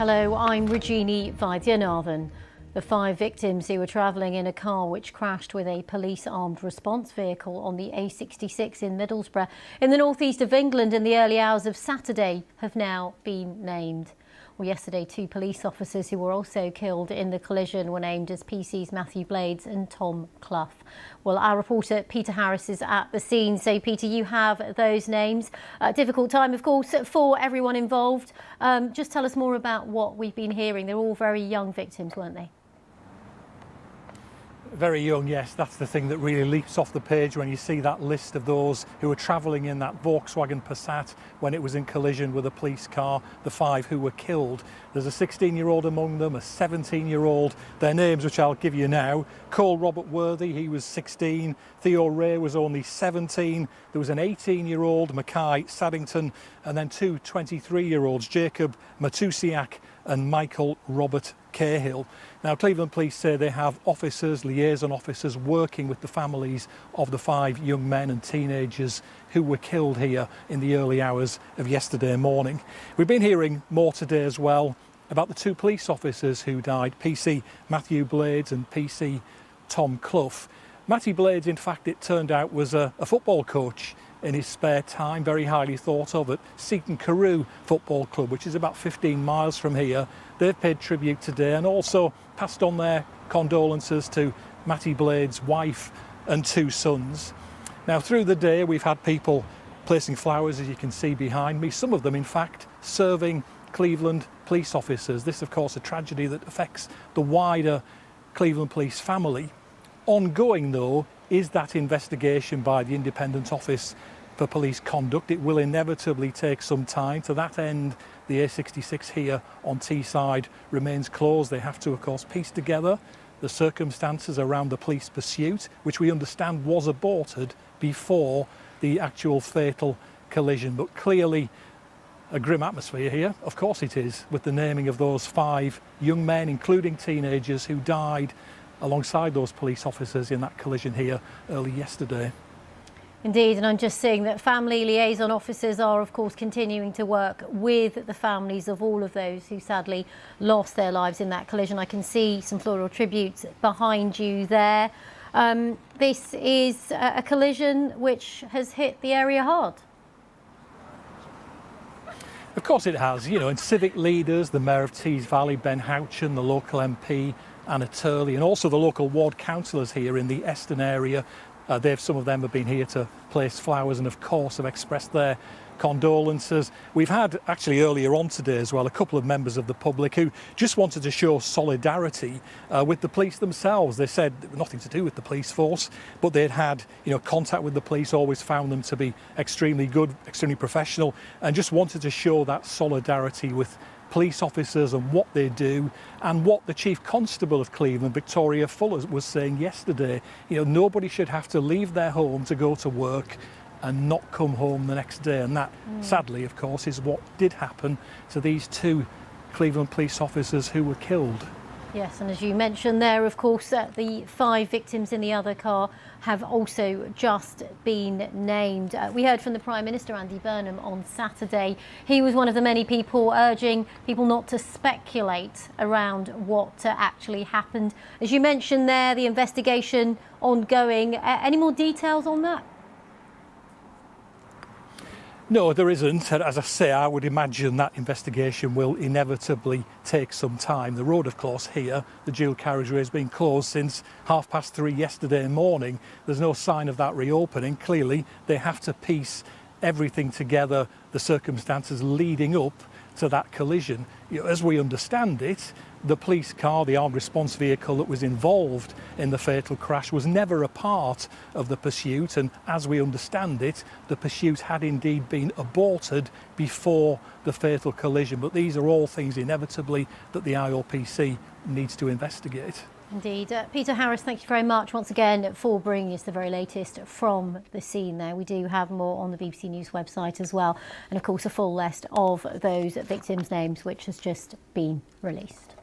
Hello, I'm Regini Vaidyanathan. The 5 victims who were travelling in a car which crashed with a police armed response vehicle on the A66 in Middlesbrough in the northeast of England in the early hours of Saturday have now been named. Well, yesterday 2 police officers who were also killed in the collision were named as PC's Matthew Blades and Tom Clough. Well, our reporter Peter Harris is at the scene. So, Peter, you have those names. Difficult time, of course, for everyone involved. Just tell us more about what we've been hearing. They're all very young victims, weren't they? Very young, yes. That's the thing that really leaps off the page when you see that list of those who were travelling in that Volkswagen Passat when it was in collision with a police car, the 5 who were killed. There's a 16-year-old among them, a 17-year-old. Their names, which I'll give you now: Cole Robert Worthy, he was 16. Theo Ray was only 17. There was an 18-year-old, Makai, Saddington, and then 2 23-year-olds, Jacob Matusiak and Michael Robert Cahill. Now, Cleveland Police say they have officers, liaison officers, working with the families of the 5 young men and teenagers who were killed here in the early hours of yesterday morning. We've been hearing more today as well about the 2 police officers who died, PC Matthew Blades and PC Tom Clough. Matty Blades, in fact, it turned out, was a football coach in his spare time, very highly thought of, at Seaton Carew Football Club, which is about 15 miles from here. They've paid tribute today and also passed on their condolences to Matty Blades' wife and 2 sons. Now, through the day, we've had people placing flowers, as you can see behind me, some of them, in fact, serving Cleveland police officers. This, of course, a tragedy that affects the wider Cleveland Police family. Ongoing, though, is that investigation by the Independent Office for Police Conduct. It will inevitably take some time. To that end, the A66 here on Teesside remains closed. They have to, of course, piece together the circumstances around the police pursuit, which we understand was aborted before the actual fatal collision. But clearly a grim atmosphere here. Of course it is, with the naming of those 5 young men, including teenagers, who died alongside those police officers in that collision here early yesterday. Indeed, and I'm just seeing that family liaison officers are, of course, continuing to work with the families of all of those who sadly lost their lives in that collision. I can see some floral tributes behind you there. This is a collision which has hit the area hard. Of course it has, you know, and civic leaders, the Mayor of Tees Valley, Ben Houchin, the local MP, Anna Turley, and also the local ward councillors here in the Eston area. Some of them have been here to place flowers and, of course, have expressed their condolences. We've had, actually earlier on today as well, a couple of members of the public who just wanted to show solidarity with the police themselves. They said nothing to do with the police force, but they'd had, you know, contact with the police, always found them to be extremely good, extremely professional, and just wanted to show that solidarity with police officers and what they do, and what the Chief Constable of Cleveland, Victoria Fuller, was saying yesterday. You know, nobody should have to leave their home to go to work and not come home the next day. And that, sadly, of course, is what did happen to these 2 Cleveland police officers who were killed. Yes, and as you mentioned there, of course, the 5 victims in the other car have also just been named. We heard from the Prime Minister, Andy Burnham, on Saturday. He was one of the many people urging people not to speculate around what actually happened. As you mentioned there, the investigation ongoing. Any more details on that? No, there isn't. As I say, I would imagine that investigation will inevitably take some time. The road, of course, here, the dual carriageway, has been closed since 3:30 yesterday morning. There's no sign of that reopening. Clearly, they have to piece everything together, the circumstances leading up to that collision. You know, as we understand it, the police car, the armed response vehicle that was involved in the fatal crash, was never a part of the pursuit, and as we understand it, the pursuit had indeed been aborted before the fatal collision. But these are all things inevitably that the IOPC needs to investigate. Indeed. Peter Harris, thank you very much once again for bringing us the very latest from the scene there. We do have more on the BBC News website as well, and of course a full list of those victims' names which has just been released.